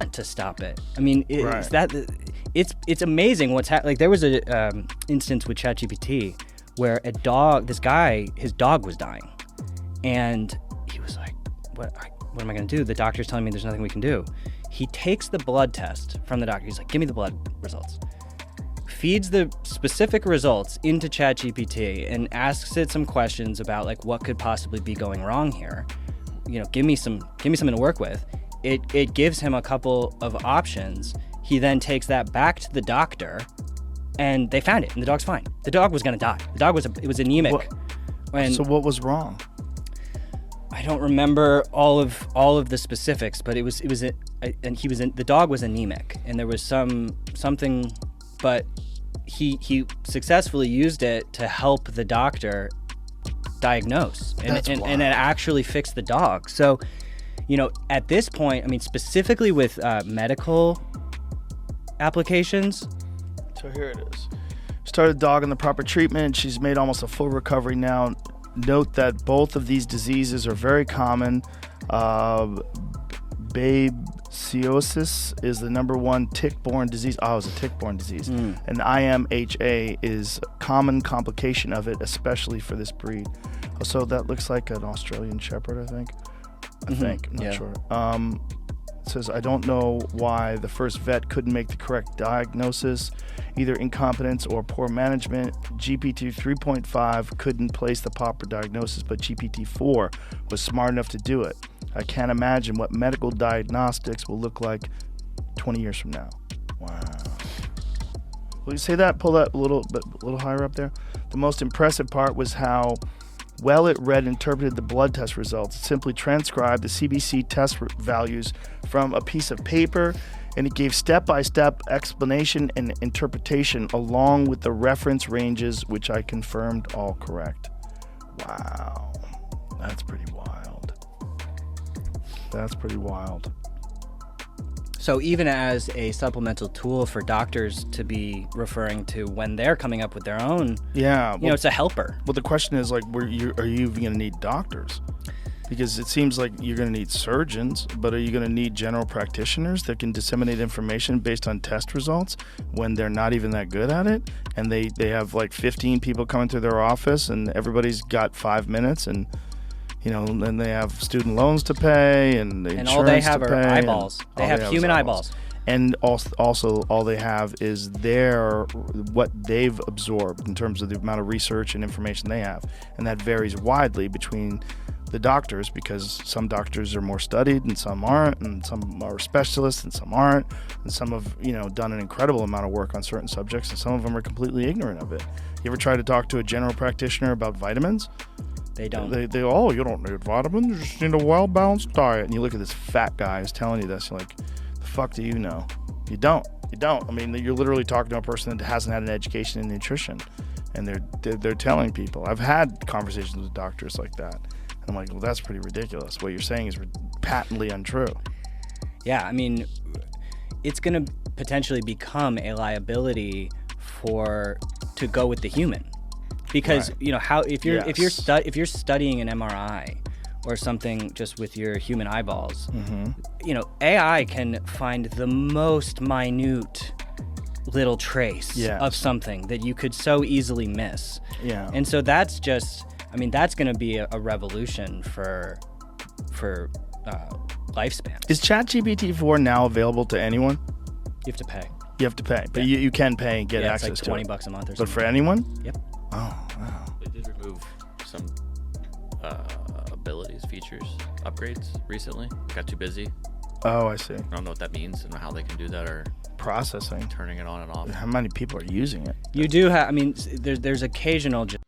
want to stop it. I mean, Right. it's amazing what's happening. Like there was a instance with ChatGPT where his dog was dying, and he was like, what am I going to do? The doctor's telling me there's nothing we can do. He takes the blood test from the doctor. He's like, give me the blood results. Feeds the specific results into ChatGPT and asks it some questions about like what could possibly be going wrong here. You know, give me something to work with. It gives him a couple of options. He then takes that back to the doctor, and they found it, and the dog's fine. The dog was gonna die. The dog was anemic. So what was wrong? I don't remember all of the specifics, but the dog was anemic, and there was something, but he successfully used it to help the doctor diagnose, and it actually fixed the dog. So, you know, at this point, I mean, specifically with medical applications. So here it is. Started dog in the proper treatment. She's made almost a full recovery now. Note that both of these diseases are very common. Babesiosis is the number one tick-borne disease. Oh, it's a tick-borne disease. And IMHA is a common complication of it, especially for this breed. So that looks like an Australian Shepherd, I think. I'm not sure. It says, I don't know why the first vet couldn't make the correct diagnosis, either incompetence or poor management. GPT 3.5 couldn't place the proper diagnosis, but GPT 4 was smart enough to do it. I can't imagine what medical diagnostics will look like 20 years from now. Wow. Will you say that? Pull that a little higher up there. The most impressive part was how well it read and interpreted the blood test results. It simply transcribed the CBC test values from a piece of paper, and it gave step-by-step explanation and interpretation along with the reference ranges, which I confirmed all correct. Wow. That's pretty wild. That's pretty wild. So even as a supplemental tool for doctors to be referring to when they're coming up with their own, it's a helper. Well, the question is, like, are you even going to need doctors? Because it seems like you're going to need surgeons, but are you going to need general practitioners that can disseminate information based on test results when they're not even that good at it? And they have like 15 people coming through their office, and everybody's got 5 minutes, and then they have student loans to pay and insurance all they have to are pay, eyeballs. They have human eyeballs. And also all they have is what they've absorbed in terms of the amount of research and information they have. And that varies widely between the doctors, because some doctors are more studied and some aren't, and some are specialists and some aren't, and some have done an incredible amount of work on certain subjects, and some of them are completely ignorant of it. You ever try to talk to a general practitioner about vitamins? They don't. You don't need vitamins, you just need a well-balanced diet. And you look at this fat guy who's telling you this, you're like, the fuck do you know? You don't. I mean, you're literally talking to a person that hasn't had an education in nutrition, and they're telling people. I've had conversations with doctors like that. I'm like, well, that's pretty ridiculous. What you're saying is patently untrue. Yeah, I mean, it's going to potentially become a liability to go with the human. Because if you're studying an MRI or something just with your human eyeballs, AI can find the most minute little trace of something that you could so easily miss. Yeah. And so that's going to be a revolution for lifespan. Is ChatGPT 4 now available to anyone? You have to pay. You have to pay, but you can pay and get access it's like to it. $20 a month or something. But for anyone? Yep. Oh, wow. They did remove some abilities, features, upgrades recently. It got too busy. Oh, I see. I don't know what that means and how they can do that, or processing, turning it on and off. How many people are using it? You do have. I mean, there's occasional just